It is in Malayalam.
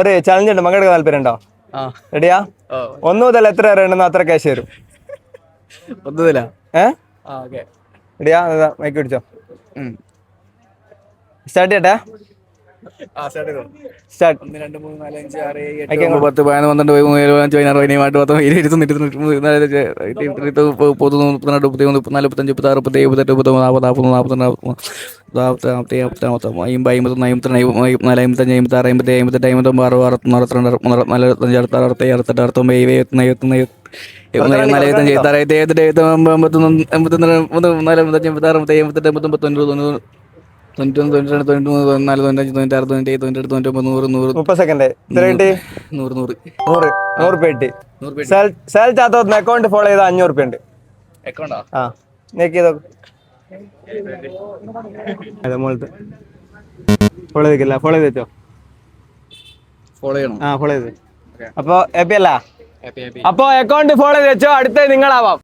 ഒരു ചലഞ്ച് ഉണ്ട്, മകളുടെ താല്പര്യം ഉണ്ടോ? റെഡിയാ? 1 മുതൽ എത്ര വരെ ഉണ്ടെന്ന് അത്ര ക്യാഷ് വരും. റെഡിയാ? മൈക്ക് പിടിച്ചോ. സ്റ്റാർട്ട് ചെയ്യട്ടെ. സ്റ്റാർട്ട്. 1 2 3 4 5 6 7 8 9 10 11 12 13 14 30 സെക്കൻഡ്. അക്കൗണ്ട് ഫോളോ ചെയ്ത 500 രൂപ ഉണ്ട്. ഫോളോ ചെയ്തില്ല? ഫോളോ ചെയ്തോ. ഫോളോ ചെയ്ത്. അപ്പൊ ഹാപ്പി അല്ല? അപ്പൊ അക്കൗണ്ട് ഫോളോ ചെയ്ത് വെച്ചോ. അടുത്ത നിങ്ങളാവാം.